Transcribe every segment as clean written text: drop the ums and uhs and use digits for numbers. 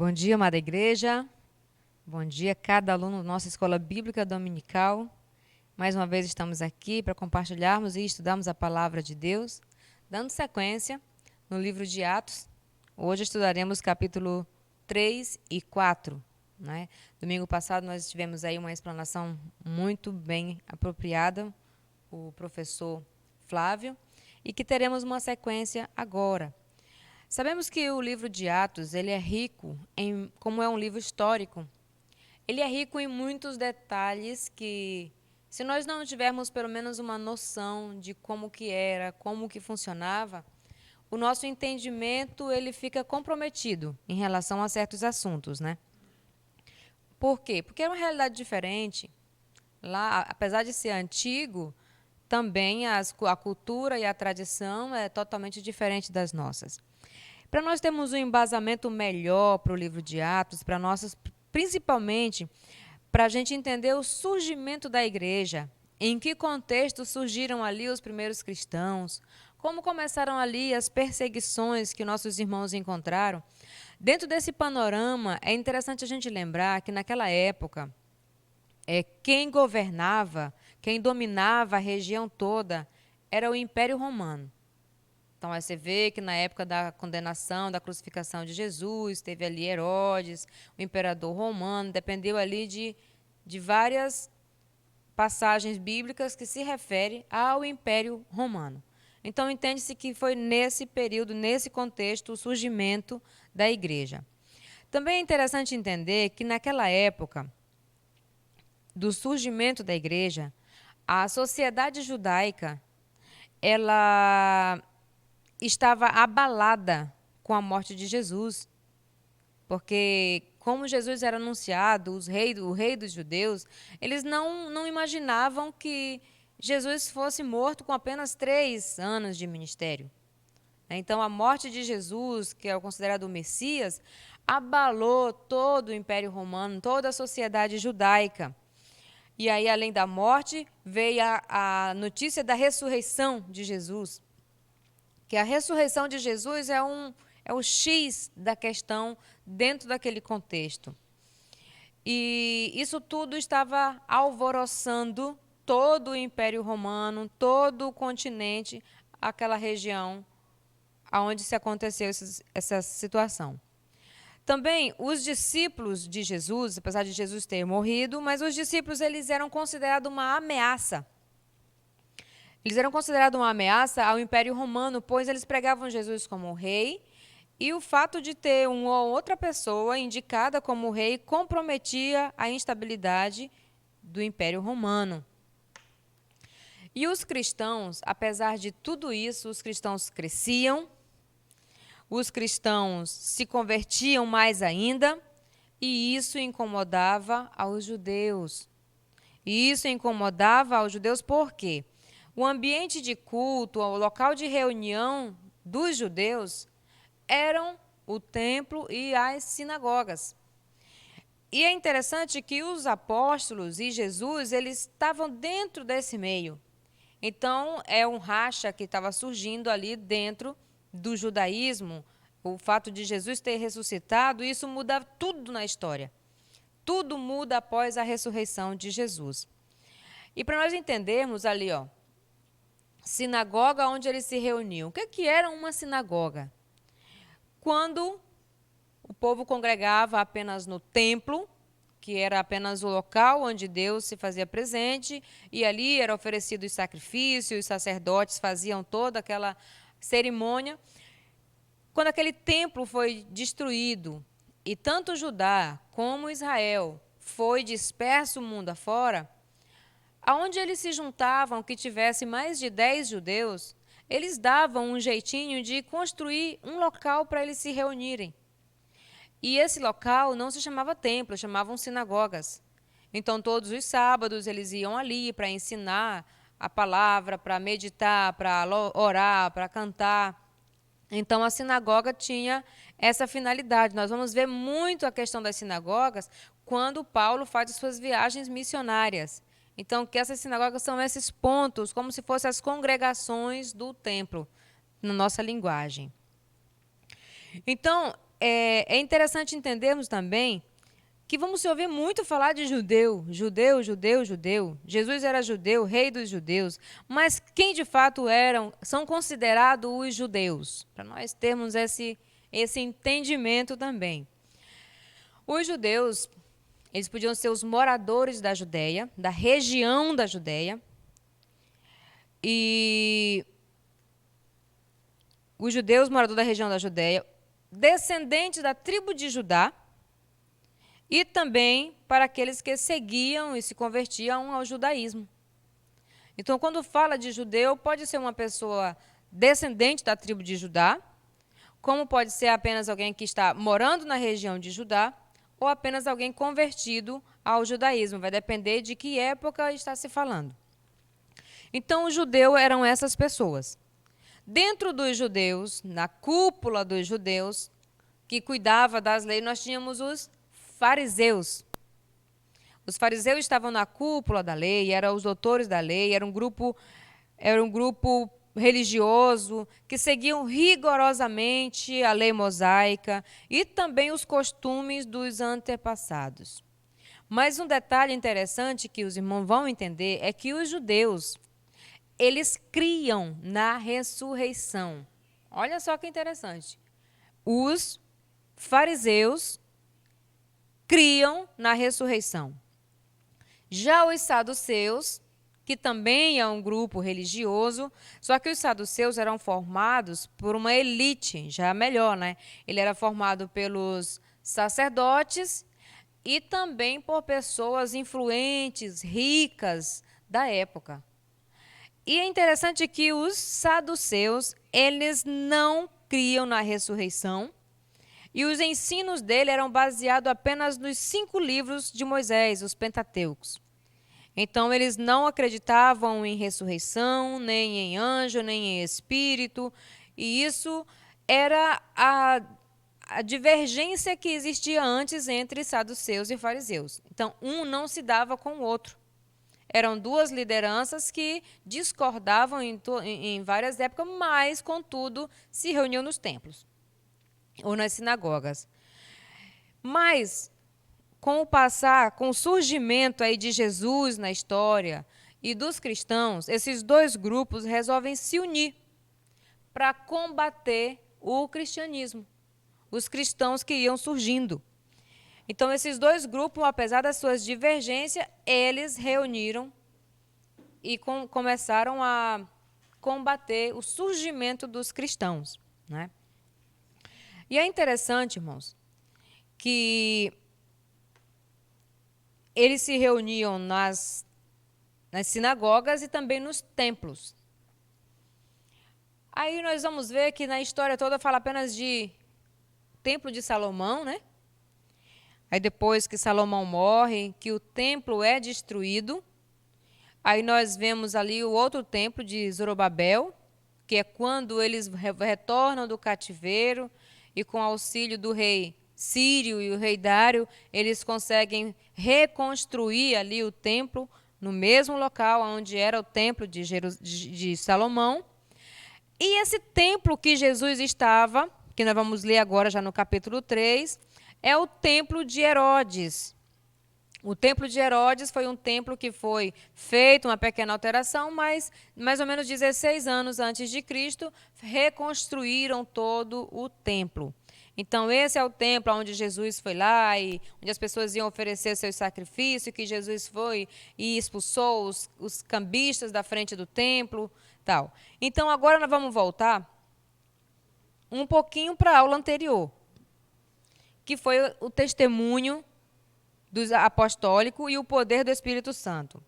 Bom dia, amada igreja. Bom dia, cada aluno da nossa escola bíblica dominical. Mais uma vez estamos aqui para compartilharmos e estudarmos a palavra de Deus, dando sequência no livro de Atos. Hoje estudaremos capítulo 3 e 4. Né? Domingo passado nós tivemos aí uma explanação muito bem apropriada, o professor Flávio, e que teremos uma sequência agora. Sabemos que o livro de Atos, ele é rico, como é um livro histórico, ele é rico em muitos detalhes que, se nós não tivermos pelo menos uma noção de como que era, como que funcionava, o nosso entendimento ele fica comprometido em relação a certos assuntos, né? Por quê? Porque é uma realidade diferente. Lá, apesar de ser antigo, também a cultura e a tradição é totalmente diferente das nossas. Para nós termos um embasamento melhor para o livro de Atos, para nossas, principalmente para a gente entender o surgimento da igreja, em que contexto surgiram ali os primeiros cristãos, como começaram ali as perseguições que nossos irmãos encontraram. Dentro desse panorama, é interessante a gente lembrar que naquela época, quem governava, quem dominava a região toda, era o Império Romano. Então, aí você vê que na época da condenação, da crucificação de Jesus, teve ali Herodes, o imperador romano, dependeu ali de várias passagens bíblicas que se referem ao Império Romano. Então, entende-se que foi nesse período, nesse contexto, o surgimento da igreja. Também é interessante entender que naquela época do surgimento da igreja, a sociedade judaica, ela estava abalada com a morte de Jesus, porque como Jesus era anunciado, o rei dos judeus, eles não imaginavam que Jesus fosse morto com apenas 3 anos de ministério. Então, a morte de Jesus, que é considerado o Messias, abalou todo o Império Romano, toda a sociedade judaica. E aí, além da morte, veio a notícia da ressurreição de Jesus. Que a ressurreição de Jesus é o X da questão dentro daquele contexto. E isso tudo estava alvoroçando todo o Império Romano, todo o continente, aquela região onde se aconteceu essa situação. Também os discípulos de Jesus, apesar de Jesus ter morrido, mas os discípulos eles eram considerados uma ameaça. Eles eram considerados uma ameaça ao Império Romano, pois eles pregavam Jesus como rei, e o fato de ter uma ou outra pessoa indicada como rei comprometia a instabilidade do Império Romano. E os cristãos, apesar de tudo isso, os cristãos cresciam, os cristãos se convertiam mais ainda, e isso incomodava aos judeus. E isso incomodava aos judeus por quê? O ambiente de culto, o local de reunião dos judeus eram o templo e as sinagogas. E é interessante que os apóstolos e Jesus, eles estavam dentro desse meio. Então, é um racha que estava surgindo ali dentro do judaísmo. O fato de Jesus ter ressuscitado, isso muda tudo na história. Tudo muda após a ressurreição de Jesus. E para nós entendermos ali, sinagoga onde eles se reuniam. O que era uma sinagoga? Quando o povo congregava apenas no templo, que era apenas o local onde Deus se fazia presente, e ali era oferecido os sacrifícios, os sacerdotes faziam toda aquela cerimônia. Quando aquele templo foi destruído, e tanto Judá como Israel foi disperso o mundo afora, aonde eles se juntavam, que tivesse mais de 10 judeus, eles davam um jeitinho de construir um local para eles se reunirem. E esse local não se chamava templo, chamavam sinagogas. Então, todos os sábados, eles iam ali para ensinar a palavra, para meditar, para orar, para cantar. Então, a sinagoga tinha essa finalidade. Nós vamos ver muito a questão das sinagogas quando Paulo faz as suas viagens missionárias. Então, que essas sinagogas são esses pontos, como se fossem as congregações do templo, na nossa linguagem. Então, é interessante entendermos também que vamos ouvir muito falar de judeu, judeu, judeu, judeu. Jesus era judeu, rei dos judeus. Mas quem de fato são considerados os judeus? Para nós termos esse entendimento também. Os judeus, eles podiam ser os moradores da Judéia, da região da Judéia. E os judeus moradores da região da Judéia, descendentes da tribo de Judá, e também para aqueles que seguiam e se convertiam ao judaísmo. Então, quando fala de judeu, pode ser uma pessoa descendente da tribo de Judá, como pode ser apenas alguém que está morando na região de Judá, ou apenas alguém convertido ao judaísmo. Vai depender de que época está se falando. Então, os judeus eram essas pessoas. Dentro dos judeus, na cúpula dos judeus, que cuidava das leis, nós tínhamos os fariseus. Os fariseus estavam na cúpula da lei, eram os doutores da lei, era um grupo religioso que seguiam rigorosamente a lei mosaica e também os costumes dos antepassados. Mas um detalhe interessante que os irmãos vão entender é que os judeus, eles criam na ressurreição. Olha só que interessante. Os fariseus criam na ressurreição. Já os saduceus, que também é um grupo religioso, só que os saduceus eram formados por uma elite, já melhor, né? Ele era formado pelos sacerdotes e também por pessoas influentes, ricas da época. E é interessante que os saduceus, eles não criam na ressurreição, e os ensinos dele eram baseados apenas nos 5 livros de Moisés, os Pentateucos. Então, eles não acreditavam em ressurreição, nem em anjo, nem em espírito. E isso era a divergência que existia antes entre saduceus e fariseus. Então, um não se dava com o outro. Eram 2 lideranças que discordavam em várias épocas, mas, contudo, se reuniam nos templos ou nas sinagogas. Mas, com o surgimento aí de Jesus na história e dos cristãos, esses 2 grupos resolvem se unir para combater o cristianismo, os cristãos que iam surgindo. Então, esses 2 grupos, apesar das suas divergências, eles reuniram e começaram a combater o surgimento dos cristãos, né? E é interessante, irmãos, que eles se reuniam nas sinagogas e também nos templos. Aí nós vamos ver que na história toda fala apenas de Templo de Salomão, né? Aí depois que Salomão morre, que o templo é destruído. Aí nós vemos ali o outro templo de Zorobabel, que é quando eles retornam do cativeiro e com auxílio do rei Sírio e o rei Dário, eles reconstruir ali o templo no mesmo local onde era o templo de Salomão. E esse templo que Jesus estava, que nós vamos ler agora já no capítulo 3, é o templo de Herodes. O templo de Herodes foi um templo que foi feito uma pequena alteração, mas mais ou menos 16 anos antes de Cristo, reconstruíram todo o templo. Então, esse é o templo onde Jesus foi lá e onde as pessoas iam oferecer seus sacrifícios, que Jesus foi e expulsou os cambistas da frente do templo, tal. Então, agora nós vamos voltar um pouquinho para a aula anterior, que foi o testemunho apostólico e o poder do Espírito Santo.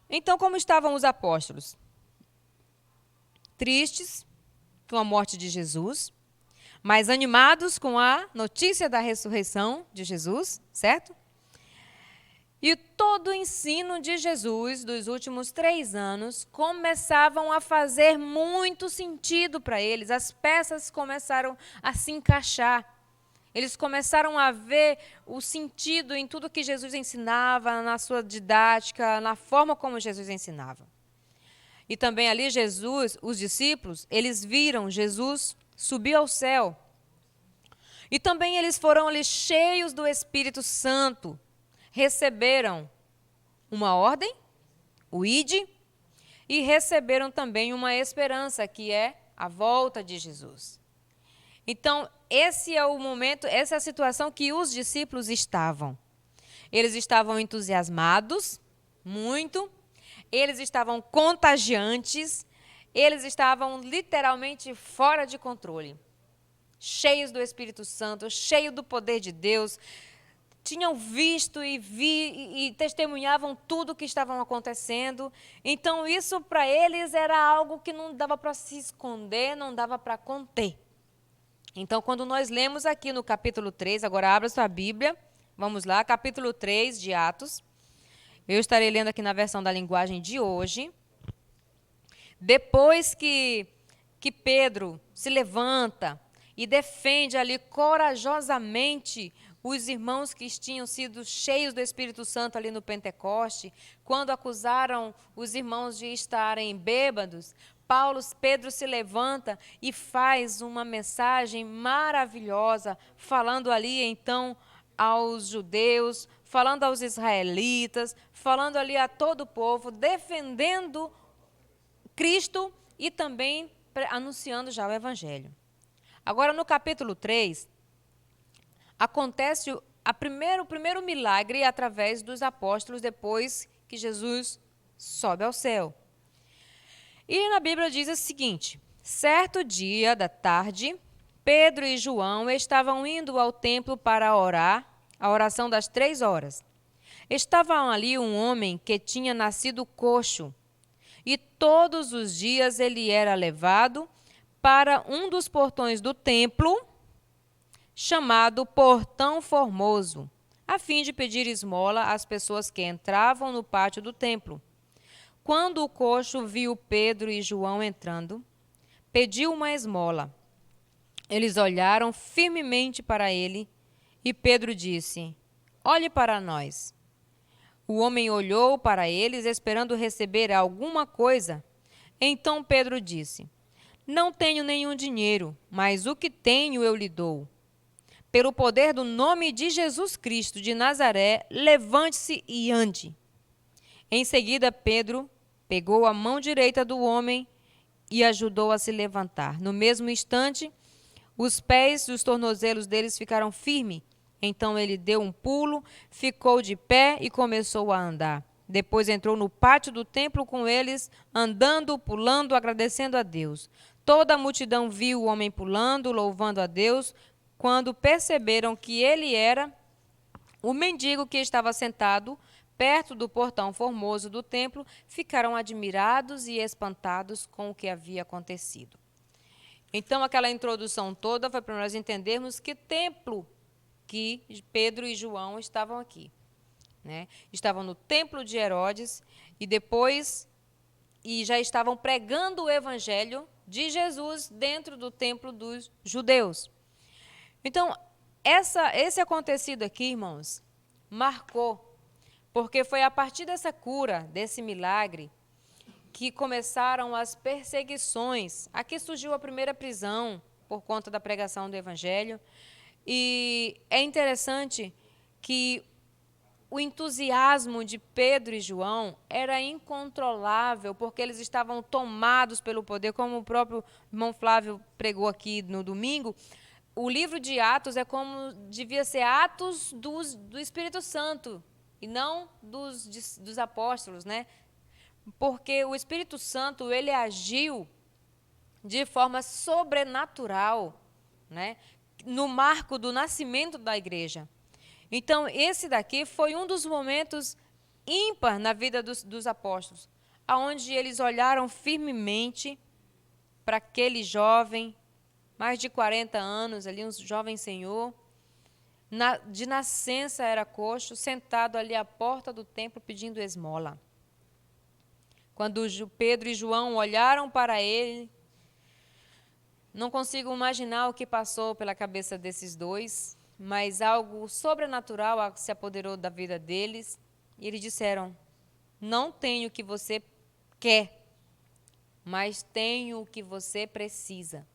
Então, como estavam os apóstolos? Tristes com a morte de Jesus, mas animados com a notícia da ressurreição de Jesus, certo? E todo o ensino de Jesus dos últimos 3 anos começavam a fazer muito sentido para eles. As peças começaram a se encaixar. Eles começaram a ver o sentido em tudo que Jesus ensinava, na sua didática, na forma como Jesus ensinava. E também ali Jesus, os discípulos, eles viram Jesus subir ao céu. E também eles foram ali cheios do Espírito Santo, receberam uma ordem, o ide, e receberam também uma esperança, que é a volta de Jesus. Então, esse é o momento, essa é a situação que os discípulos estavam. Eles estavam entusiasmados, muito, eles estavam contagiantes, eles estavam literalmente fora de controle, cheios do Espírito Santo, cheios do poder de Deus, tinham visto e testemunhavam tudo o que estava acontecendo. Então, isso para eles era algo que não dava para se esconder, não dava para conter. Então, quando nós lemos aqui no capítulo 3, agora abra sua Bíblia, vamos lá, capítulo 3 de Atos. Eu estarei lendo aqui na versão da linguagem de hoje. Depois que Pedro se levanta e defende ali corajosamente os irmãos que tinham sido cheios do Espírito Santo ali no Pentecoste, quando acusaram os irmãos de estarem bêbados, Pedro se levanta e faz uma mensagem maravilhosa, falando ali então aos judeus, falando aos israelitas, falando ali a todo o povo, defendendo Cristo e também anunciando já o Evangelho. Agora, no capítulo 3, acontece o primeiro milagre através dos apóstolos depois que Jesus sobe ao céu. E na Bíblia diz o seguinte: certo dia da tarde, Pedro e João estavam indo ao templo para orar, a oração das 3 horas. Estava ali um homem que tinha nascido coxo, e todos os dias ele era levado para um dos portões do templo, chamado Portão Formoso, a fim de pedir esmola às pessoas que entravam no pátio do templo. Quando o coxo viu Pedro e João entrando, pediu uma esmola. Eles olharam firmemente para ele e Pedro disse: olhe para nós. O homem olhou para eles, esperando receber alguma coisa. Então Pedro disse: não tenho nenhum dinheiro, mas o que tenho eu lhe dou. Pelo poder do nome de Jesus Cristo de Nazaré, levante-se e ande. Em seguida, Pedro pegou a mão direita do homem e ajudou a se levantar. No mesmo instante, os pés e os tornozelos deles ficaram firmes. Então ele deu um pulo, ficou de pé e começou a andar. Depois entrou no pátio do templo com eles, andando, pulando, agradecendo a Deus. Toda a multidão viu o homem pulando, louvando a Deus. Quando perceberam que ele era o mendigo que estava sentado perto do portão formoso do templo, ficaram admirados e espantados com o que havia acontecido. Então, aquela introdução toda foi para nós entendermos que templo que Pedro e João estavam aqui, né? Estavam no templo de Herodes e já estavam pregando o evangelho de Jesus dentro do templo dos judeus. Então, esse acontecido aqui, irmãos, marcou, porque foi a partir dessa cura, desse milagre, que começaram as perseguições. Aqui surgiu a primeira prisão por conta da pregação do evangelho. E é interessante que o entusiasmo de Pedro e João era incontrolável, porque eles estavam tomados pelo poder, como o próprio irmão Flávio pregou aqui no domingo. O livro de Atos é como devia ser Atos do Espírito Santo, e não dos apóstolos, né? Porque o Espírito Santo, ele agiu de forma sobrenatural, né? No marco do nascimento da igreja. Então, esse daqui foi um dos momentos ímpar na vida dos apóstolos, onde eles olharam firmemente para aquele jovem, mais de 40 anos, ali um jovem senhor, de nascença era coxo, sentado ali à porta do templo pedindo esmola. Quando Pedro e João olharam para ele, não consigo imaginar o que passou pela cabeça desses dois, mas algo sobrenatural se apoderou da vida deles. E eles disseram: não tenho o que você quer, mas tenho o que você precisa.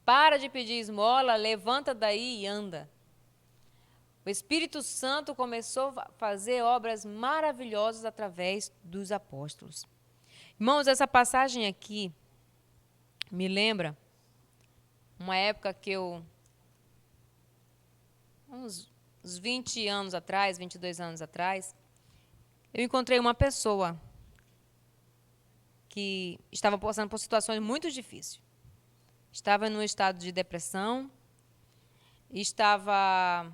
Para de pedir esmola, levanta daí e anda. O Espírito Santo começou a fazer obras maravilhosas através dos apóstolos. Irmãos, essa passagem aqui me lembra uma época que uns 20 anos atrás, 22 anos atrás, eu encontrei uma pessoa que estava passando por situações muito difíceis. Estava num estado de depressão, estava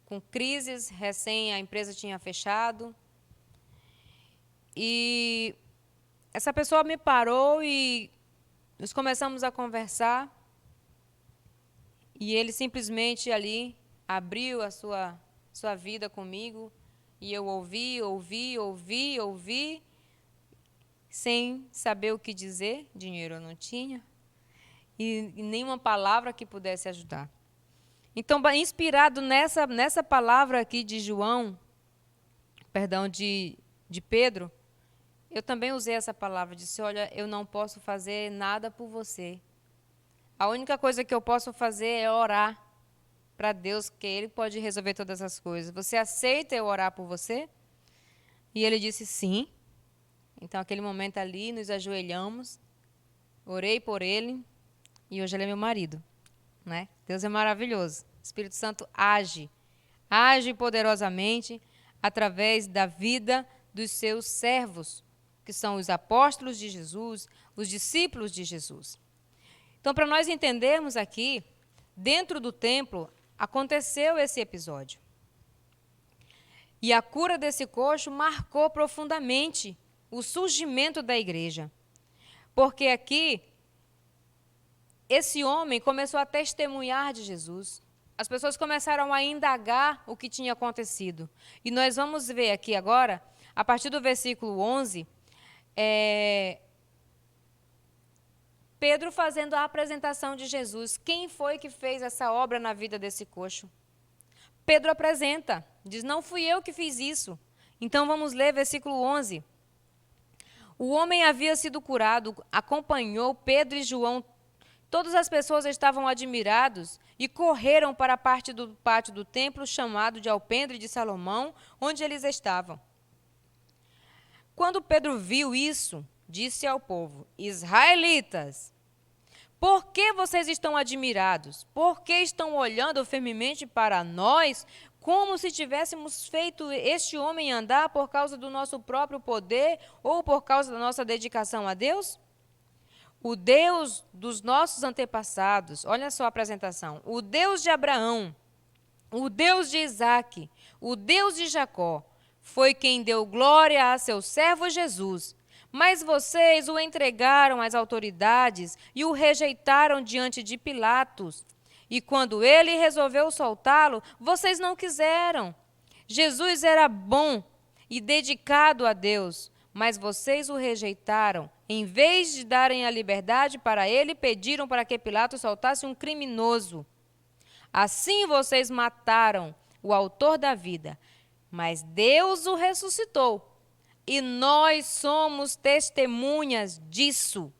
com crises, recém a empresa tinha fechado. E essa pessoa me parou e nós começamos a conversar. E ele simplesmente ali abriu a sua vida comigo. E eu ouvi, sem saber o que dizer. Dinheiro eu não tinha. E nenhuma palavra que pudesse ajudar. Então, inspirado nessa palavra aqui de de Pedro, eu também usei essa palavra, disse, olha, eu não posso fazer nada por você. A única coisa que eu posso fazer é orar para Deus, que Ele pode resolver todas as coisas. Você aceita eu orar por você? E ele disse sim. Então, naquele momento ali, nos ajoelhamos, orei por ele, e hoje ele é meu marido. Né? Deus é maravilhoso. O Espírito Santo age poderosamente através da vida dos seus servos, que são os apóstolos de Jesus, os discípulos de Jesus. Então, para nós entendermos aqui, dentro do templo, aconteceu esse episódio. E a cura desse coxo marcou profundamente o surgimento da igreja. Porque aqui, esse homem começou a testemunhar de Jesus. As pessoas começaram a indagar o que tinha acontecido. E nós vamos ver aqui agora, a partir do versículo 11, Pedro fazendo a apresentação de Jesus. Quem foi que fez essa obra na vida desse coxo? Pedro apresenta, diz, não fui eu que fiz isso. Então vamos ler versículo 11. O homem havia sido curado, acompanhou Pedro e João. Todas as pessoas estavam admirados e correram para a parte do pátio do templo chamado de Alpendre de Salomão, onde eles estavam. Quando Pedro viu isso, disse ao povo, israelitas, por que vocês estão admirados? Por que estão olhando firmemente para nós, como se tivéssemos feito este homem andar por causa do nosso próprio poder ou por causa da nossa dedicação a Deus? O Deus dos nossos antepassados, olha só a apresentação, o Deus de Abraão, o Deus de Isaque, o Deus de Jacó, foi quem deu glória a seu servo Jesus. Mas vocês o entregaram às autoridades e o rejeitaram diante de Pilatos. E quando ele resolveu soltá-lo, vocês não quiseram. Jesus era bom e dedicado a Deus, mas vocês o rejeitaram. Em vez de darem a liberdade para ele, pediram para que Pilatos soltasse um criminoso. Assim vocês mataram o autor da vida, mas Deus o ressuscitou. E nós somos testemunhas disso.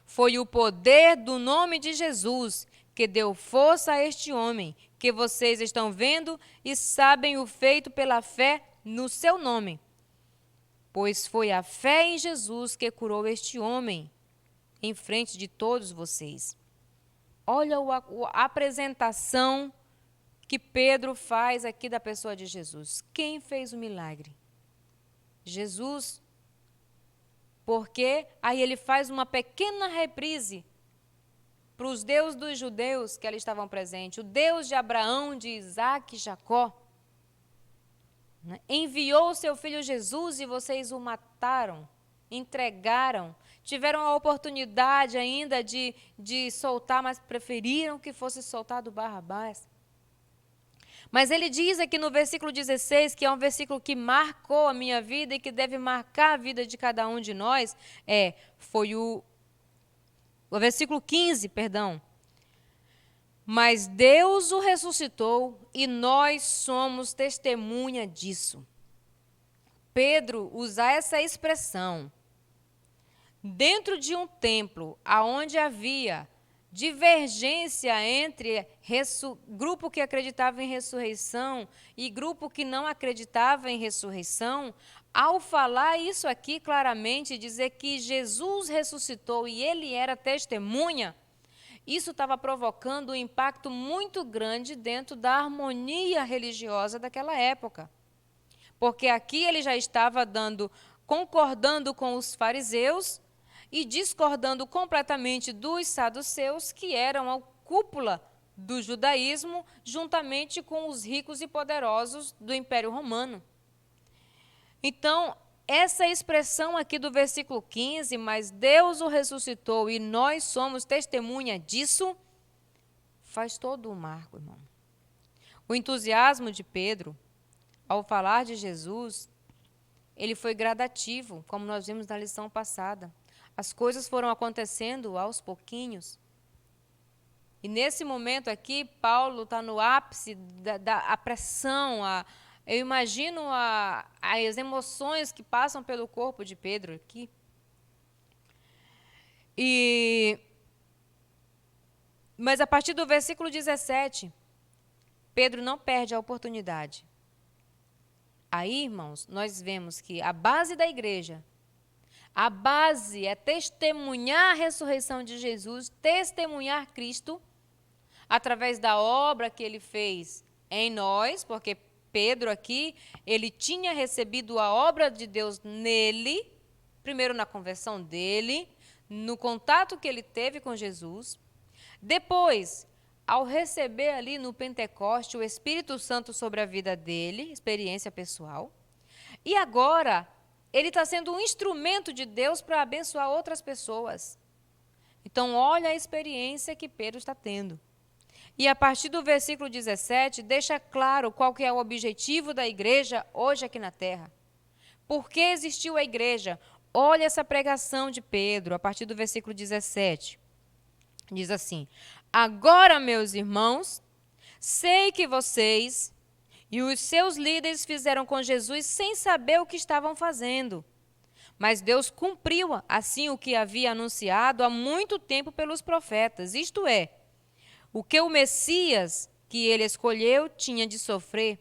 Foi o poder do nome de Jesus que deu força a este homem, que vocês estão vendo e sabem o feito pela fé no seu nome. Pois foi a fé em Jesus que curou este homem em frente de todos vocês. Olha a apresentação que Pedro faz aqui da pessoa de Jesus. Quem fez o milagre? Jesus. Porque aí ele faz uma pequena reprise para os deuses dos judeus que ali estavam presentes. O Deus de Abraão, de Isaque e Jacó. Enviou o seu filho Jesus e vocês o mataram, entregaram, tiveram a oportunidade ainda de soltar, mas preferiram que fosse soltado Barrabás. Mas ele diz aqui no versículo 16, que é um versículo que marcou a minha vida e que deve marcar a vida de cada um de nós, foi o versículo 15, perdão. Mas Deus o ressuscitou e nós somos testemunha disso. Pedro usa essa expressão dentro de um templo onde havia divergência entre grupo que acreditava em ressurreição e grupo que não acreditava em ressurreição, ao falar isso aqui claramente, dizer que Jesus ressuscitou e ele era testemunha, isso estava provocando um impacto muito grande dentro da harmonia religiosa daquela época. Porque aqui ele já estava concordando com os fariseus e discordando completamente dos saduceus, que eram a cúpula do judaísmo, juntamente com os ricos e poderosos do Império Romano. Então, essa expressão aqui do versículo 15, mas Deus o ressuscitou e nós somos testemunha disso, faz todo o marco, irmão. O entusiasmo de Pedro, ao falar de Jesus, ele foi gradativo, como nós vimos na lição passada. As coisas foram acontecendo aos pouquinhos. E nesse momento aqui, Paulo está no ápice da pressão. Eu imagino as emoções que passam pelo corpo de Pedro aqui. Mas a partir do versículo 17, Pedro não perde a oportunidade. Aí, irmãos, nós vemos que a base da igreja, a base é testemunhar a ressurreição de Jesus, testemunhar Cristo, através da obra que ele fez em nós, porque Pedro aqui, ele tinha recebido a obra de Deus nele, primeiro na conversão dele, no contato que ele teve com Jesus, depois, ao receber ali no Pentecoste o Espírito Santo sobre a vida dele, experiência pessoal, e agora ele está sendo um instrumento de Deus para abençoar outras pessoas. Então, olha a experiência que Pedro está tendo. E a partir do versículo 17, deixa claro qual que é o objetivo da igreja hoje aqui na terra. Por que existiu a igreja? Olha essa pregação de Pedro, a partir do versículo 17. Diz assim: agora, meus irmãos, sei que vocês e os seus líderes fizeram com Jesus sem saber o que estavam fazendo. Mas Deus cumpriu assim o que havia anunciado há muito tempo pelos profetas, isto é, o que o Messias que ele escolheu tinha de sofrer.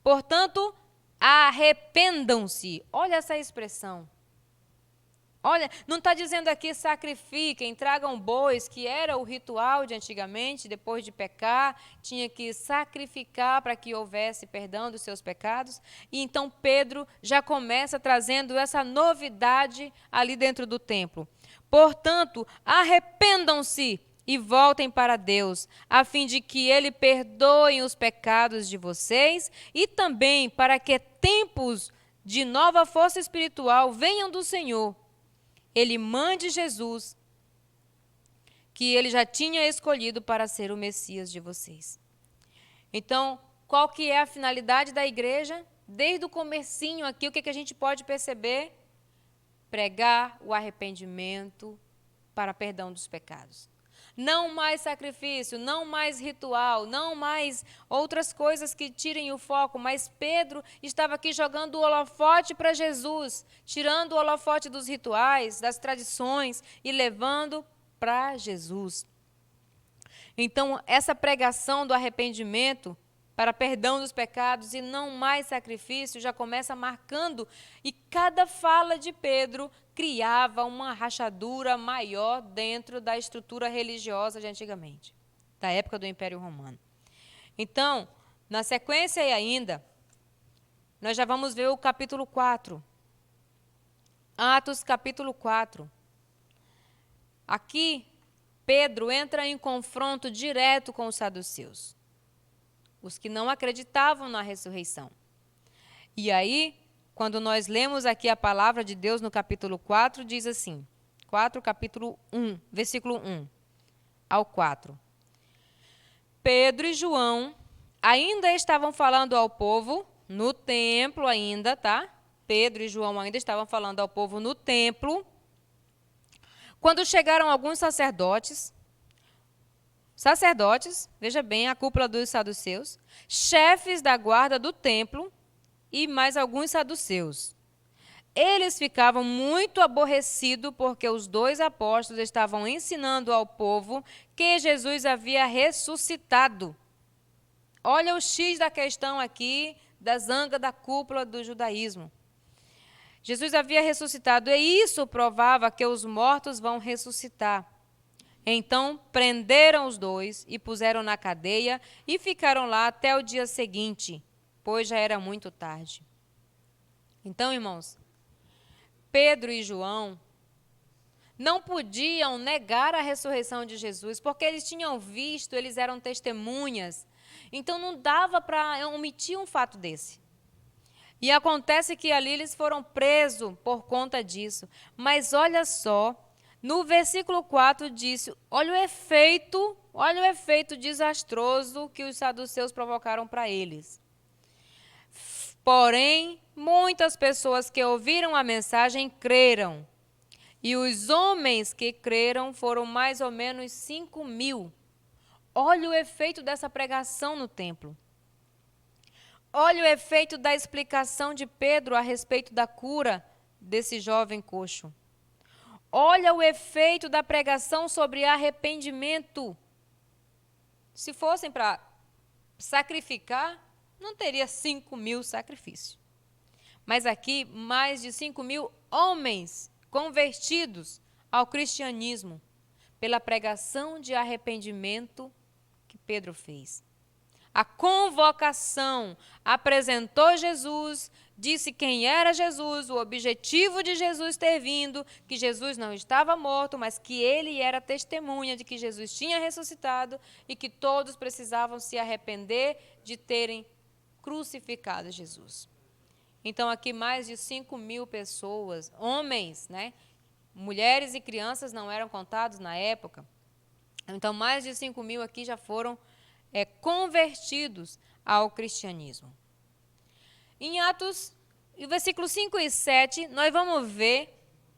Portanto, arrependam-se. Olha essa expressão. Olha, não está dizendo aqui sacrifiquem, tragam bois, que era o ritual de antigamente, depois de pecar, tinha que sacrificar para que houvesse perdão dos seus pecados. E então Pedro já começa trazendo essa novidade ali dentro do templo. Portanto, arrependam-se e voltem para Deus, a fim de que Ele perdoe os pecados de vocês e também para que tempos de nova força espiritual venham do Senhor. Ele mande Jesus, que ele já tinha escolhido para ser o Messias de vocês. Então, qual que é a finalidade da igreja? Desde o comecinho aqui, o que a gente pode perceber? Pregar o arrependimento para perdão dos pecados. Não mais sacrifício, não mais ritual, não mais outras coisas que tirem o foco, mas Pedro estava aqui jogando o holofote para Jesus, tirando o holofote dos rituais, das tradições e levando para Jesus. Então, essa pregação do arrependimento para perdão dos pecados e não mais sacrifício já começa marcando, e cada fala de Pedro criava uma rachadura maior dentro da estrutura religiosa de antigamente, da época do Império Romano. Então, na sequência e ainda, nós já vamos ver o capítulo 4. Atos capítulo 4. Aqui, Pedro entra em confronto direto com os saduceus, os que não acreditavam na ressurreição. E aí, quando nós lemos aqui a palavra de Deus no capítulo 4, diz assim, 4, capítulo 1, versículo 1 ao 4. Pedro e João ainda estavam falando ao povo, no templo ainda, tá? Pedro e João ainda estavam falando ao povo no templo, quando chegaram alguns sacerdotes, veja bem, a cúpula dos saduceus, chefes da guarda do templo e mais alguns saduceus. Eles ficavam muito aborrecidos porque os dois apóstolos estavam ensinando ao povo que Jesus havia ressuscitado. Olha o X da questão aqui, da zanga da cúpula do judaísmo. Jesus havia ressuscitado e isso provava que os mortos vão ressuscitar. Então prenderam os dois e puseram na cadeia e ficaram lá até o dia seguinte, pois já era muito tarde. Então, irmãos, Pedro e João não podiam negar a ressurreição de Jesus, porque eles tinham visto, eles eram testemunhas. Então não dava para omitir um fato desse. E acontece que ali eles foram presos por conta disso. Mas olha só, no versículo 4 diz, olha o efeito desastroso que os saduceus provocaram para eles. Porém, muitas pessoas que ouviram a mensagem creram. E os homens que creram foram mais ou menos 5.000. Olha o efeito dessa pregação no templo. Olha o efeito da explicação de Pedro a respeito da cura desse jovem coxo. Olha o efeito da pregação sobre arrependimento. Se fossem para sacrificar, não teria 5.000 sacrifícios. Mas aqui, mais de 5.000 homens convertidos ao cristianismo pela pregação de arrependimento que Pedro fez. A convocação apresentou Jesus, disse quem era Jesus, o objetivo de Jesus ter vindo, que Jesus não estava morto, mas que ele era testemunha de que Jesus tinha ressuscitado e que todos precisavam se arrepender de terem crucificado Jesus. Então, aqui mais de 5.000 pessoas, homens, né? Mulheres e crianças não eram contados na época. Então, mais de 5.000 aqui já foram convertidos ao cristianismo. Em Atos, no versículos 5 e 7, nós vamos ver,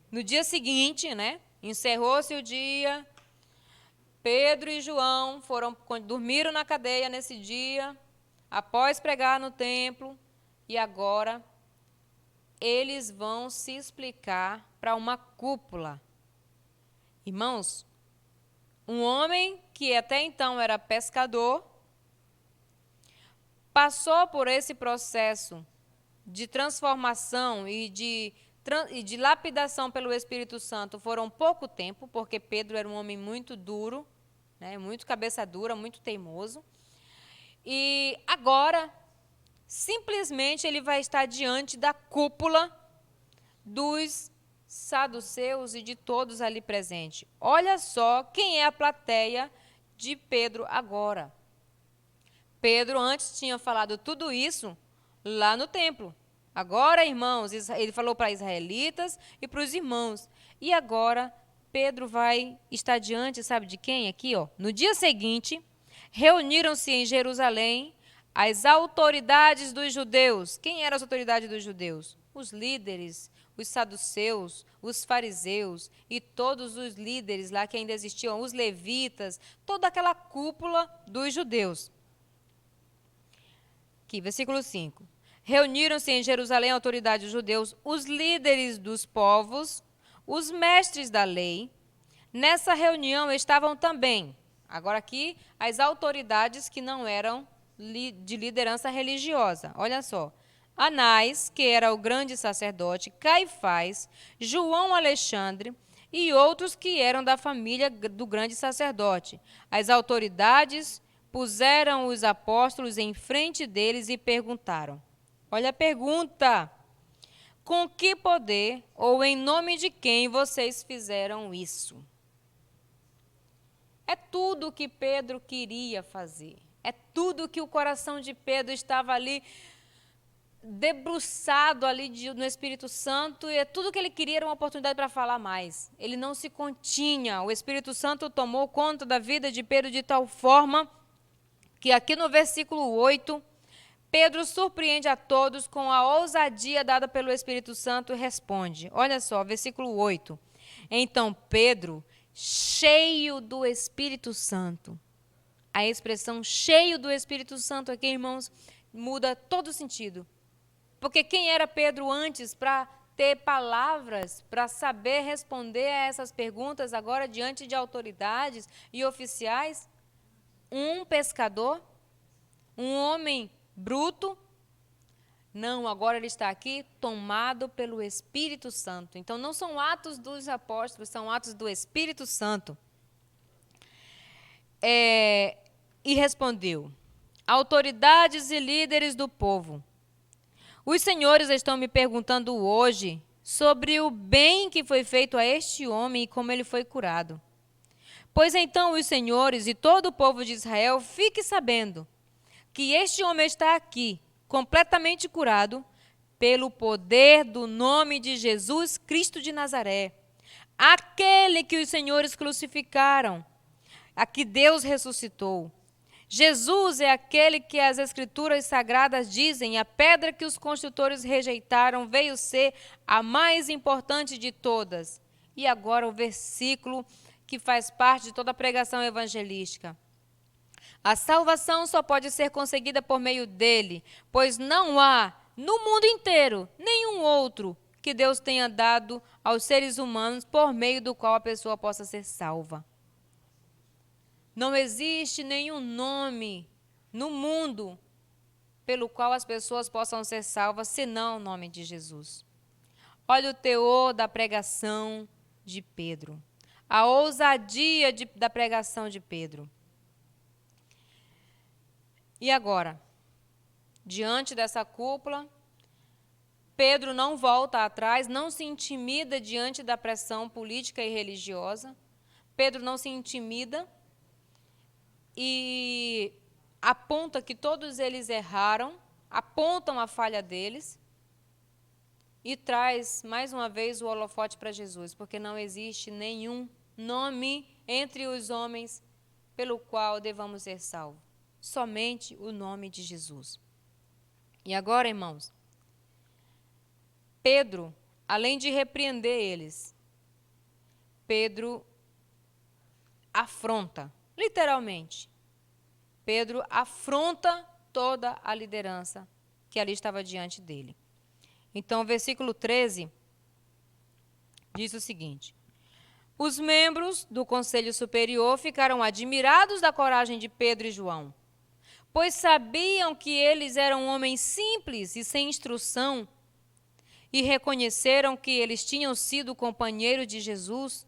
no dia seguinte, né? Encerrou-se o dia, Pedro e João dormiram na cadeia nesse dia, após pregar no templo, e agora eles vão se explicar para uma cúpula. Irmãos, um homem que até então era pescador, passou por esse processo de transformação e de lapidação pelo Espírito Santo foram pouco tempo, porque Pedro era um homem muito duro, né, muito cabeça dura, muito teimoso. E agora, simplesmente, ele vai estar diante da cúpula dos saduceus e de todos ali presentes. Olha só quem é a plateia de Pedro agora. Pedro antes tinha falado tudo isso lá no templo. Agora, irmãos, ele falou para israelitas e para os irmãos. E agora, Pedro vai estar diante, sabe de quem aqui? Ó? No dia seguinte, reuniram-se em Jerusalém as autoridades dos judeus. Quem eram as autoridades dos judeus? Os líderes, os saduceus, os fariseus e todos os líderes lá que ainda existiam, os levitas, toda aquela cúpula dos judeus. Aqui, versículo 5. Reuniram-se em Jerusalém autoridades dos judeus, os líderes dos povos, os mestres da lei. Nessa reunião estavam também, agora aqui, as autoridades que não eram de liderança religiosa. Olha só. Anás, que era o grande sacerdote, Caifás, João Alexandre e outros que eram da família do grande sacerdote. As autoridades puseram os apóstolos em frente deles e perguntaram. Olha a pergunta. Com que poder ou em nome de quem vocês fizeram isso? É tudo o que Pedro queria fazer. É tudo que o coração de Pedro estava ali debruçado ali no Espírito Santo, e tudo que ele queria era uma oportunidade para falar mais. Ele não se continha. O Espírito Santo tomou conta da vida de Pedro de tal forma que aqui no versículo 8, Pedro surpreende a todos com a ousadia dada pelo Espírito Santo e responde. Olha só, versículo 8. Então Pedro, cheio do Espírito Santo. A expressão cheio do Espírito Santo aqui, irmãos, muda todo o sentido. Porque quem era Pedro antes para ter palavras para saber responder a essas perguntas agora diante de autoridades e oficiais? Um pescador? Um homem bruto? Não, agora ele está aqui tomado pelo Espírito Santo. Então não são atos dos apóstolos, são atos do Espírito Santo. E respondeu: autoridades e líderes do povo, os senhores estão me perguntando hoje sobre o bem que foi feito a este homem e como ele foi curado. Pois então os senhores e todo o povo de Israel fiquem sabendo que este homem está aqui, completamente curado, pelo poder do nome de Jesus Cristo de Nazaré, aquele que os senhores crucificaram, a que Deus ressuscitou. Jesus é aquele que as Escrituras Sagradas dizem, a pedra que os construtores rejeitaram veio ser a mais importante de todas. E agora o versículo que faz parte de toda a pregação evangelística. A salvação só pode ser conseguida por meio dele, pois não há, no mundo inteiro, nenhum outro que Deus tenha dado aos seres humanos por meio do qual a pessoa possa ser salva. Não existe nenhum nome no mundo pelo qual as pessoas possam ser salvas, senão o nome de Jesus. Olha o teor da pregação de Pedro, a ousadia da pregação de Pedro. E agora, diante dessa cúpula, Pedro não volta atrás, não se intimida diante da pressão política e religiosa. Pedro não se intimida e aponta que todos eles erraram, apontam a falha deles e traz mais uma vez o holofote para Jesus, porque não existe nenhum nome entre os homens pelo qual devamos ser salvos. Somente o nome de Jesus. E agora, irmãos, Pedro, além de repreender eles, Pedro afronta, literalmente, Pedro afronta toda a liderança que ali estava diante dele. Então, o versículo 13 diz o seguinte: os membros do Conselho Superior ficaram admirados da coragem de Pedro e João, pois sabiam que eles eram homens simples e sem instrução, e reconheceram que eles tinham sido companheiros de Jesus.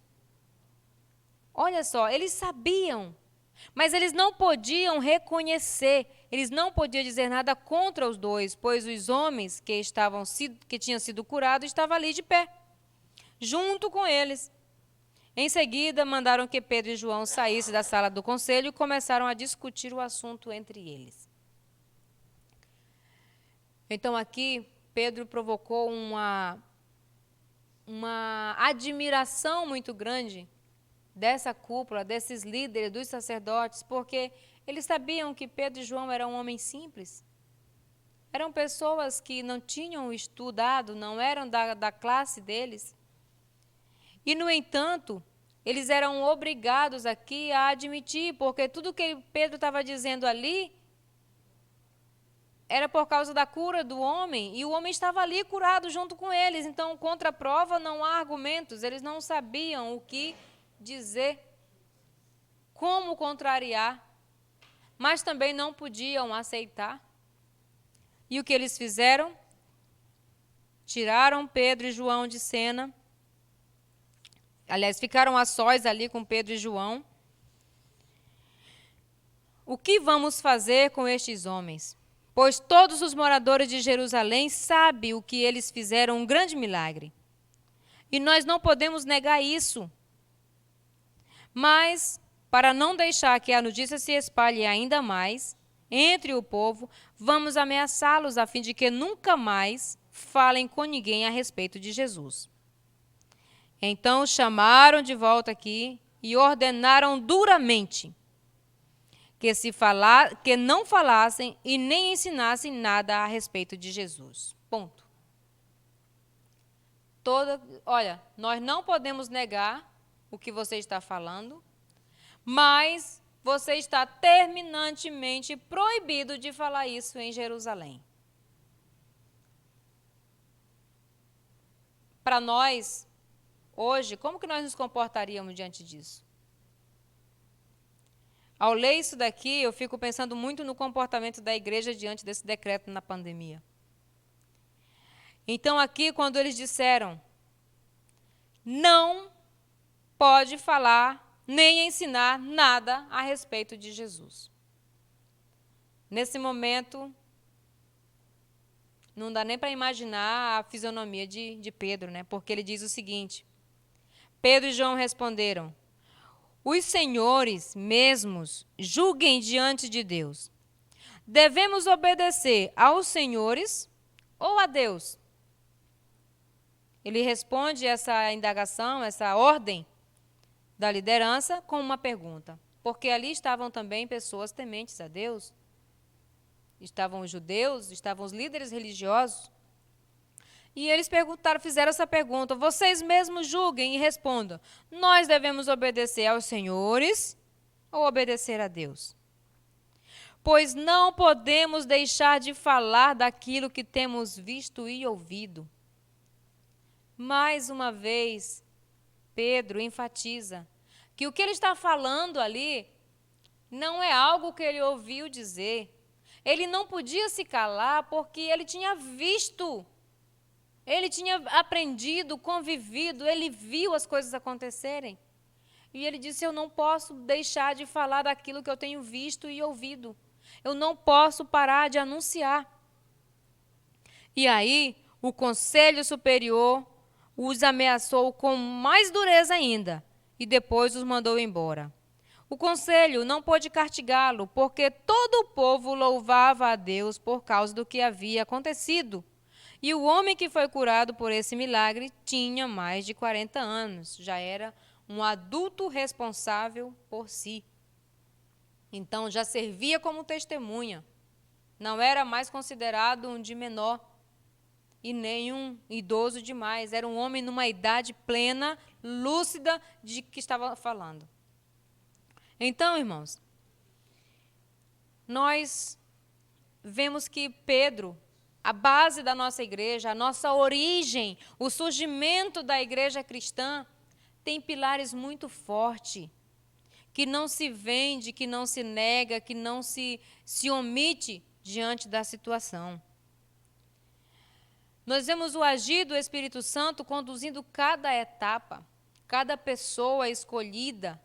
Olha só, eles sabiam, mas eles não podiam reconhecer, eles não podiam dizer nada contra os dois, pois os homens que tinham sido curados estavam ali de pé, junto com eles. Em seguida, mandaram que Pedro e João saíssem da sala do conselho e começaram a discutir o assunto entre eles. Então, aqui, Pedro provocou uma admiração muito grande dessa cúpula, desses líderes, dos sacerdotes, porque eles sabiam que Pedro e João eram homens simples. Eram pessoas que não tinham estudado, não eram da classe deles. E, no entanto, eles eram obrigados aqui a admitir, porque tudo que Pedro estava dizendo ali era por causa da cura do homem, e o homem estava ali curado junto com eles. Então, contra a prova, não há argumentos. Eles não sabiam o que dizer, como contrariar, mas também não podiam aceitar. E o que eles fizeram? Tiraram Pedro e João de cena. Aliás, ficaram a sós ali com Pedro e João. O que vamos fazer com estes homens? Pois todos os moradores de Jerusalém sabem o que eles fizeram, um grande milagre. E nós não podemos negar isso. Mas, para não deixar que a notícia se espalhe ainda mais entre o povo, vamos ameaçá-los a fim de que nunca mais falem com ninguém a respeito de Jesus. Então chamaram de volta aqui e ordenaram duramente que não falassem e nem ensinassem nada a respeito de Jesus. Ponto. Olha, nós não podemos negar o que você está falando, mas você está terminantemente proibido de falar isso em Jerusalém. para nós, hoje, como que nós nos comportaríamos diante disso? Ao ler isso daqui, eu fico pensando muito no comportamento da igreja diante desse decreto na pandemia. Então, aqui, quando eles disseram, não pode falar nem ensinar nada a respeito de Jesus. Nesse momento, não dá nem para imaginar a fisionomia de Pedro, né? Porque ele diz o seguinte: Pedro e João responderam: os senhores mesmos julguem diante de Deus. Devemos obedecer aos senhores ou a Deus? Ele responde essa indagação, essa ordem da liderança com uma pergunta. Porque ali estavam também pessoas tementes a Deus. Estavam os judeus, estavam os líderes religiosos. E eles perguntaram, fizeram essa pergunta: vocês mesmos julguem e respondam: nós devemos obedecer aos senhores ou obedecer a Deus? Pois não podemos deixar de falar daquilo que temos visto e ouvido. Mais uma vez, Pedro enfatiza que o que ele está falando ali não é algo que ele ouviu dizer. Ele não podia se calar porque ele tinha visto. Ele tinha aprendido, convivido, ele viu as coisas acontecerem. E ele disse: eu não posso deixar de falar daquilo que eu tenho visto e ouvido. Eu não posso parar de anunciar. E aí, o Conselho Superior os ameaçou com mais dureza ainda e depois os mandou embora. O conselho não pôde castigá-lo, porque todo o povo louvava a Deus por causa do que havia acontecido. E o homem que foi curado por esse milagre tinha mais de 40 anos, já era um adulto responsável por si. Então já servia como testemunha, não era mais considerado um de menor e nem um idoso demais, era um homem numa idade plena, lúcida de que estava falando. Então, irmãos, nós vemos que Pedro, a base da nossa igreja, a nossa origem, o surgimento da igreja cristã, tem pilares muito fortes, que não se vende, que não se nega, que não se omite diante da situação. Nós vemos o agir do Espírito Santo conduzindo cada etapa, cada pessoa escolhida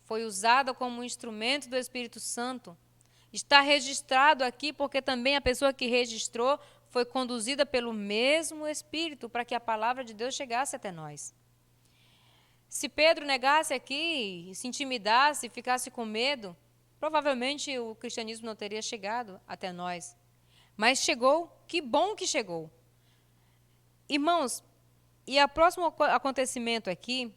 foi usada como um instrumento do Espírito Santo. Está registrado aqui porque também a pessoa que registrou foi conduzida pelo mesmo Espírito para que a palavra de Deus chegasse até nós. Se Pedro negasse aqui, se intimidasse, ficasse com medo, provavelmente o cristianismo não teria chegado até nós. Mas chegou, que bom que chegou. Irmãos, e o próximo acontecimento aqui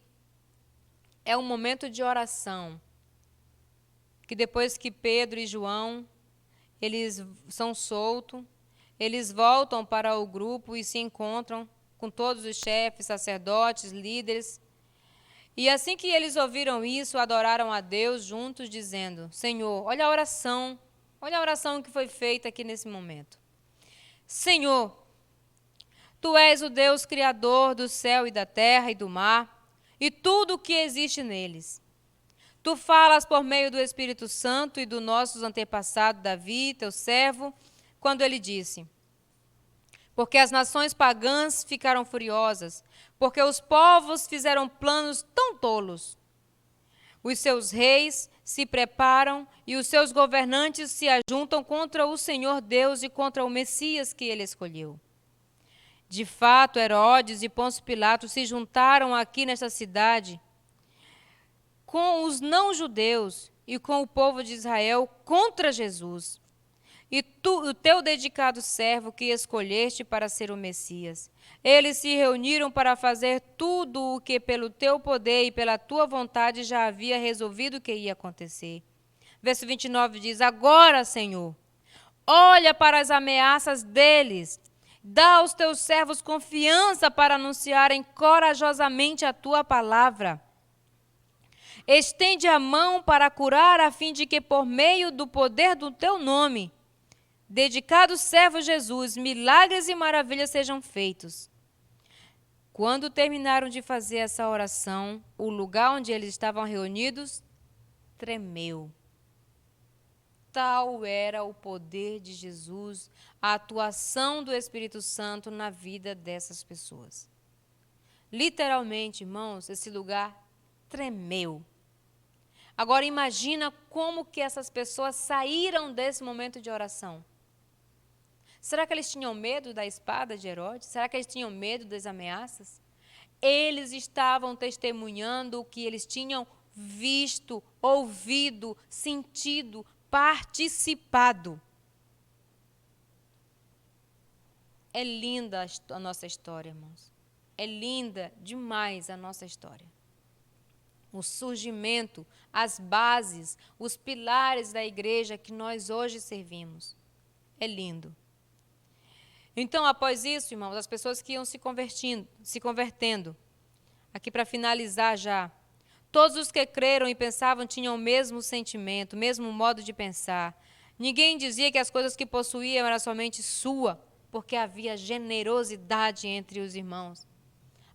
é um momento de oração, que depois que Pedro e João, eles são soltos, eles voltam para o grupo e se encontram com todos os chefes, sacerdotes, líderes. E assim que eles ouviram isso, adoraram a Deus juntos, dizendo: Senhor, olha a oração que foi feita aqui nesse momento. Senhor, Tu és o Deus criador do céu e da terra e do mar, e tudo o que existe neles. Tu falas por meio do Espírito Santo e do nosso antepassado Davi, teu servo, quando ele disse: porque as nações pagãs ficaram furiosas, porque os povos fizeram planos tão tolos. Os seus reis se preparam e os seus governantes se ajuntam contra o Senhor Deus e contra o Messias que ele escolheu. De fato, Herodes e Pôncio Pilatos se juntaram aqui nesta cidade com os não-judeus e com o povo de Israel contra Jesus. E tu, o teu dedicado servo que escolheste para ser o Messias. Eles se reuniram para fazer tudo o que pelo teu poder e pela tua vontade já havia resolvido que ia acontecer. Verso 29 diz: agora, Senhor, olha para as ameaças deles. Dá aos teus servos confiança para anunciarem corajosamente a tua palavra. Estende a mão para curar, a fim de que, por meio do poder do teu nome, dedicado servo Jesus, milagres e maravilhas sejam feitos. Quando terminaram de fazer essa oração, o lugar onde eles estavam reunidos tremeu. Tal era o poder de Jesus, a atuação do Espírito Santo na vida dessas pessoas. Literalmente, irmãos, esse lugar tremeu. Agora imagina como que essas pessoas saíram desse momento de oração. Será que eles tinham medo da espada de Herodes? Será que eles tinham medo das ameaças? Eles estavam testemunhando o que eles tinham visto, ouvido, sentido, participado. É linda a nossa história, irmãos. É linda demais a nossa história. O surgimento, as bases, os pilares da igreja que nós hoje servimos. É lindo. Então, após isso, irmãos, as pessoas que iam se convertendo, aqui para finalizar já, todos os que creram e pensavam tinham o mesmo sentimento, o mesmo modo de pensar. Ninguém dizia que as coisas que possuíam eram somente sua, porque havia generosidade entre os irmãos.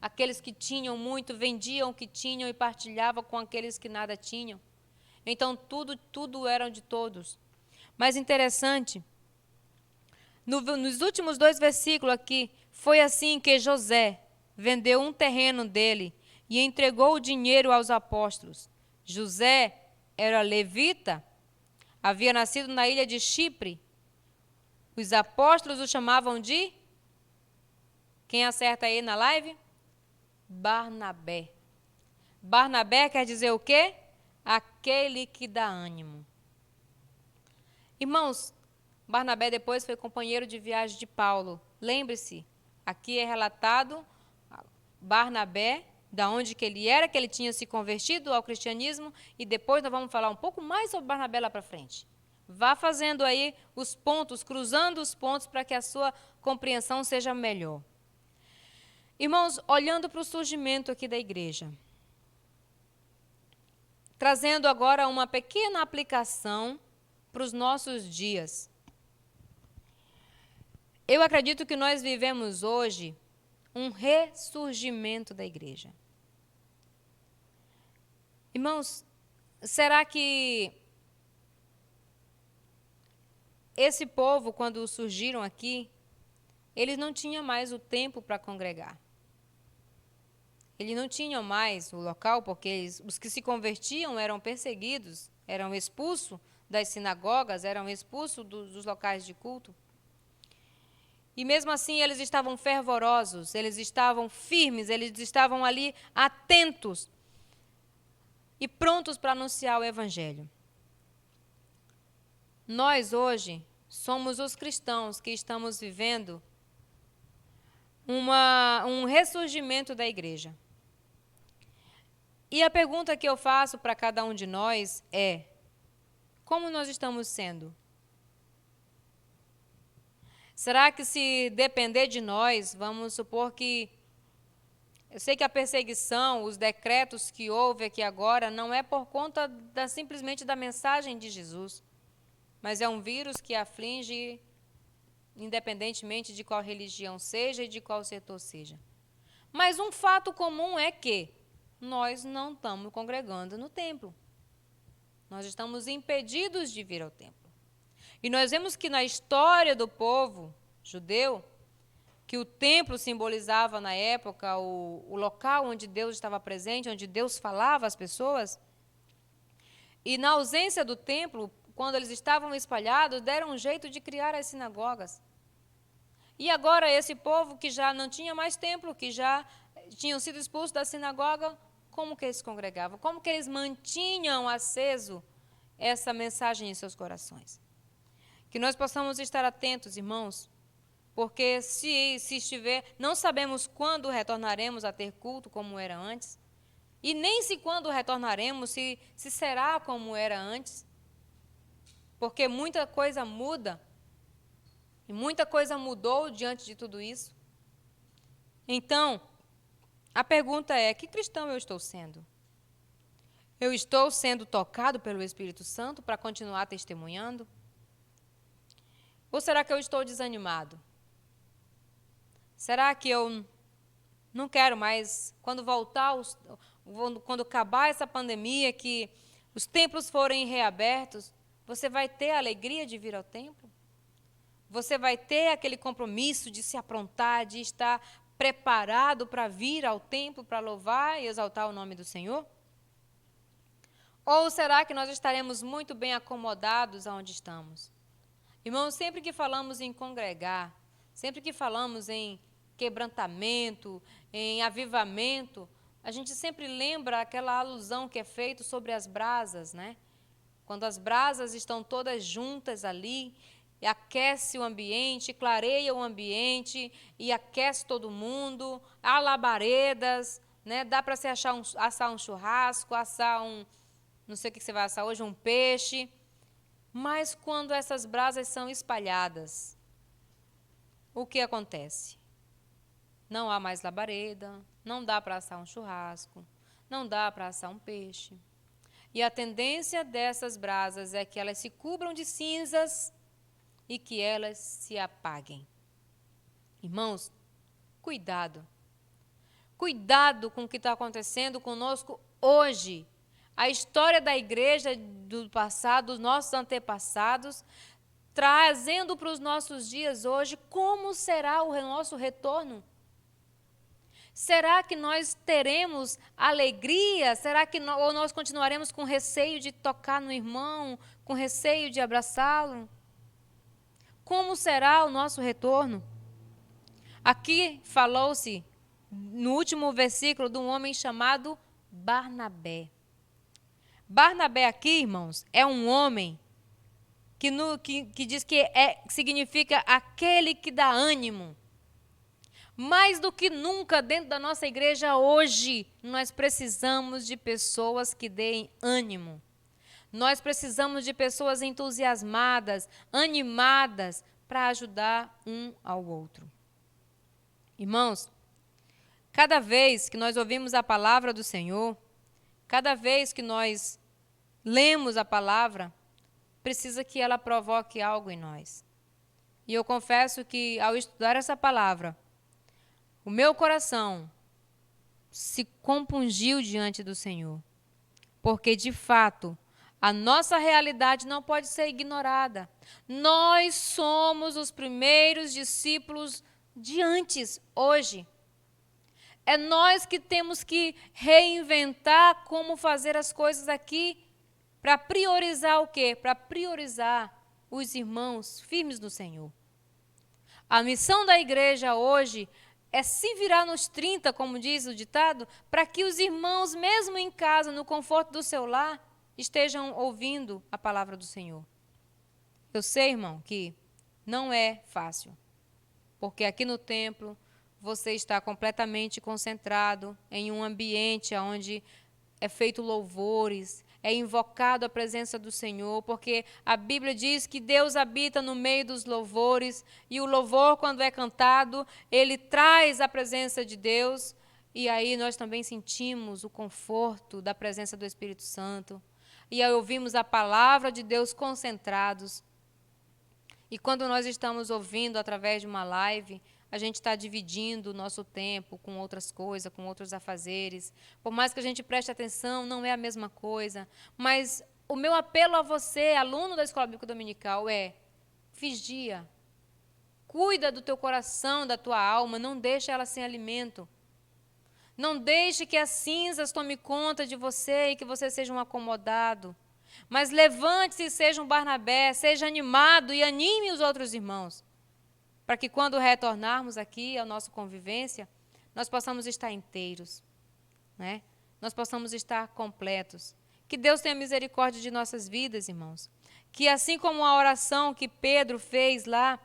Aqueles que tinham muito vendiam o que tinham e partilhavam com aqueles que nada tinham. Então, tudo era de todos. Mas interessante, nos últimos 2 versículos aqui, foi assim que José vendeu um terreno dele e entregou o dinheiro aos apóstolos. José era levita, havia nascido na ilha de Chipre. Os apóstolos o chamavam de... Quem acerta aí na live? Barnabé. Barnabé quer dizer o quê? Aquele que dá ânimo. Irmãos, Barnabé depois foi companheiro de viagem de Paulo. Lembre-se, aqui é relatado Barnabé, da onde que ele tinha se convertido ao cristianismo, e depois nós vamos falar um pouco mais sobre Barnabé lá para frente. Vá fazendo aí os pontos, cruzando os pontos para que a sua compreensão seja melhor. Irmãos, olhando para o surgimento aqui da igreja, trazendo agora uma pequena aplicação para os nossos dias. Eu acredito que nós vivemos hoje um ressurgimento da igreja. Irmãos, será que esse povo, quando surgiram aqui, eles não tinham mais o tempo para congregar? Eles não tinham mais o local, porque os que se convertiam eram perseguidos, eram expulsos das sinagogas, eram expulsos dos locais de culto. E mesmo assim eles estavam fervorosos, eles estavam firmes, eles estavam ali atentos e prontos para anunciar o Evangelho. Nós hoje somos os cristãos que estamos vivendo um ressurgimento da igreja. E a pergunta que eu faço para cada um de nós é: como nós estamos sendo? Será que se depender de nós, vamos supor que... Eu sei que a perseguição, os decretos que houve aqui agora, não é por conta simplesmente da mensagem de Jesus, mas é um vírus que aflige independentemente de qual religião seja e de qual setor seja. Mas um fato comum é que nós não estamos congregando no templo. Nós estamos impedidos de vir ao templo. E nós vemos que na história do povo judeu, que o templo simbolizava na época o local onde Deus estava presente, onde Deus falava às pessoas. E na ausência do templo, quando eles estavam espalhados, deram um jeito de criar as sinagogas. E agora esse povo que já não tinha mais templo, que já tinham sido expulsos da sinagoga, como que eles se congregavam? Como que eles mantinham aceso essa mensagem em seus corações? Que nós possamos estar atentos, irmãos, porque se estiver, não sabemos quando retornaremos a ter culto como era antes, e nem se quando retornaremos, se será como era antes, porque muita coisa muda, e muita coisa mudou diante de tudo isso. Então, a pergunta é: que cristão eu estou sendo? Eu estou sendo tocado pelo Espírito Santo para continuar testemunhando? Ou será que eu estou desanimado? Será que eu Não quero mais, quando acabar essa pandemia, que os templos forem reabertos, você vai ter a alegria de vir ao templo? Você vai ter aquele compromisso de se aprontar, de estar preparado para vir ao templo para louvar e exaltar o nome do Senhor? Ou será que nós estaremos muito bem acomodados aonde estamos? Irmãos, sempre que falamos em congregar, sempre que falamos em quebrantamento, em avivamento, a gente sempre lembra aquela alusão que é feita sobre as brasas, né? Quando as brasas estão todas juntas ali, e aquece o ambiente, clareia o ambiente e aquece todo mundo, há labaredas, né? Dá para se assar um churrasco, assar não sei o que você vai assar hoje, um peixe. Mas quando essas brasas são espalhadas, o que acontece? Não há mais labareda, não dá para assar um churrasco, não dá para assar um peixe. E a tendência dessas brasas é que elas se cubram de cinzas e que elas se apaguem. Irmãos, cuidado. Cuidado com o que está acontecendo conosco hoje. A história da igreja do passado, dos nossos antepassados, trazendo para os nossos dias hoje, como será o nosso retorno? Será que nós teremos alegria? Será que ou nós continuaremos com receio de tocar no irmão, com receio de abraçá-lo? Como será o nosso retorno? Aqui falou-se, no último versículo, de um homem chamado Barnabé. Barnabé aqui, irmãos, é um homem que diz que significa aquele que dá ânimo. Mais do que nunca dentro da nossa igreja hoje, nós precisamos de pessoas que deem ânimo. Nós precisamos de pessoas entusiasmadas, animadas, para ajudar um ao outro. Irmãos, cada vez que nós ouvimos a palavra do Senhor, cada vez que nós lemos a palavra, precisa que ela provoque algo em nós. E eu confesso que, ao estudar essa palavra, o meu coração se compungiu diante do Senhor, porque, de fato, a nossa realidade não pode ser ignorada. Nós somos os primeiros discípulos de antes, hoje. É nós que temos que reinventar como fazer as coisas aqui para priorizar o quê? Para priorizar os irmãos firmes no Senhor. A missão da igreja hoje é se virar nos 30, como diz o ditado, para que os irmãos, mesmo em casa, no conforto do seu lar, estejam ouvindo a palavra do Senhor. Eu sei, irmão, que não é fácil, porque aqui no templo você está completamente concentrado em um ambiente onde é feito louvores, é invocado a presença do Senhor, porque a Bíblia diz que Deus habita no meio dos louvores, e o louvor, quando é cantado, ele traz a presença de Deus, e aí nós também sentimos o conforto da presença do Espírito Santo, e aí ouvimos a palavra de Deus concentrados. E quando nós estamos ouvindo através de uma live, a gente está dividindo o nosso tempo com outras coisas, com outros afazeres. Por mais que a gente preste atenção, não é a mesma coisa. Mas o meu apelo a você, aluno da Escola Bíblica Dominical, é: vigia. Cuida do teu coração, da tua alma, não deixe ela sem alimento. Não deixe que as cinzas tomem conta de você e que você seja um acomodado. Mas levante-se e seja um Barnabé, seja animado e anime os outros irmãos, para que quando retornarmos aqui à nossa convivência, nós possamos estar inteiros, né? Nós possamos estar completos. Que Deus tenha misericórdia de nossas vidas, irmãos. Que assim como a oração que Pedro fez lá,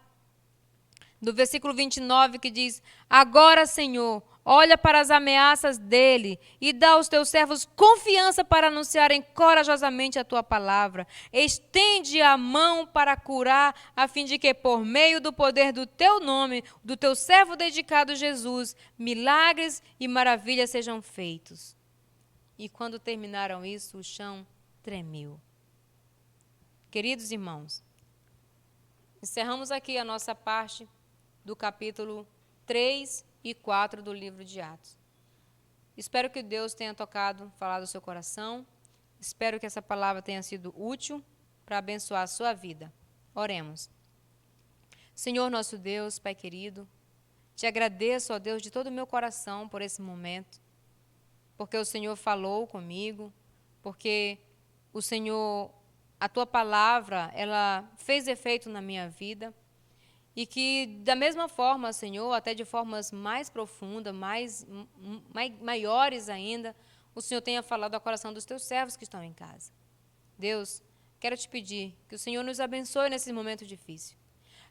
do versículo 29, que diz: agora, Senhor, olha para as ameaças dele e dá aos teus servos confiança para anunciarem corajosamente a tua palavra. Estende a mão para curar, a fim de que, por meio do poder do teu nome, do teu servo dedicado Jesus, milagres e maravilhas sejam feitos. E quando terminaram isso, o chão tremeu. Queridos irmãos, encerramos aqui a nossa parte do capítulo 3 e 4 do livro de Atos. Espero que Deus tenha falado ao seu coração. Espero que essa palavra tenha sido útil para abençoar a sua vida. Oremos. Senhor nosso Deus, Pai querido, te agradeço, ó Deus, de todo o meu coração por esse momento, porque o Senhor falou comigo, porque o Senhor, a tua palavra, ela fez efeito na minha vida, e que da mesma forma, Senhor, até de formas mais profundas, maiores ainda, o Senhor tenha falado ao coração dos teus servos que estão em casa. Deus, quero te pedir que o Senhor nos abençoe nesse momento difícil.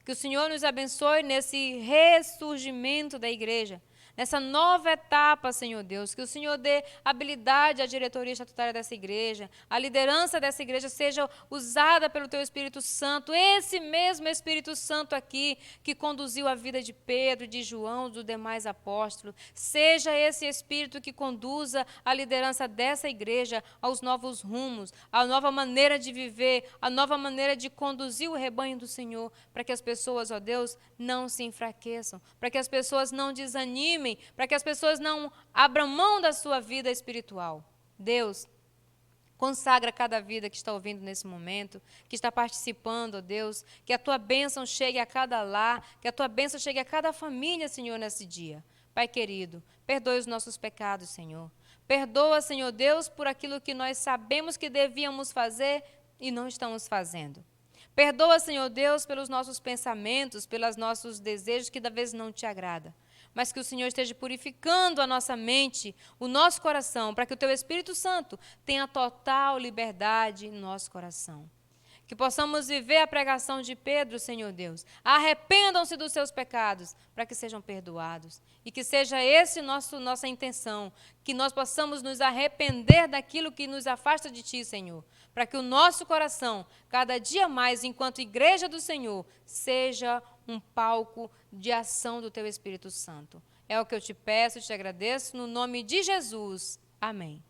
Que o Senhor nos abençoe nesse ressurgimento da igreja, nessa nova etapa, Senhor Deus. Que o Senhor dê habilidade à diretoria estatutária dessa igreja, a liderança dessa igreja seja usada pelo Teu Espírito Santo, esse mesmo Espírito Santo aqui, que conduziu a vida de Pedro, de João, dos demais apóstolos. Seja esse Espírito que conduza a liderança dessa igreja aos novos rumos, à nova maneira de viver, à nova maneira de conduzir o rebanho do Senhor, para que as pessoas, ó Deus, não se enfraqueçam, para que as pessoas não desanimem, para que as pessoas não abram mão da sua vida espiritual. Deus, consagra cada vida que está ouvindo nesse momento, que está participando, ó Deus, que a Tua bênção chegue a cada lar, que a Tua bênção chegue a cada família, Senhor, nesse dia. Pai querido, perdoe os nossos pecados, Senhor. Perdoa, Senhor Deus, por aquilo que nós sabemos que devíamos fazer e não estamos fazendo. Perdoa, Senhor Deus, pelos nossos pensamentos, pelos nossos desejos que da vez não te agrada. Mas que o Senhor esteja purificando a nossa mente, o nosso coração, para que o Teu Espírito Santo tenha total liberdade no nosso coração. Que possamos viver a pregação de Pedro, Senhor Deus. Arrependam-se dos seus pecados, para que sejam perdoados. E que seja esse nossa intenção, que nós possamos nos arrepender daquilo que nos afasta de Ti, Senhor. Para que o nosso coração, cada dia mais, enquanto igreja do Senhor, seja um palco de ação do Teu Espírito Santo. É o que eu te peço, te agradeço, no nome de Jesus. Amém.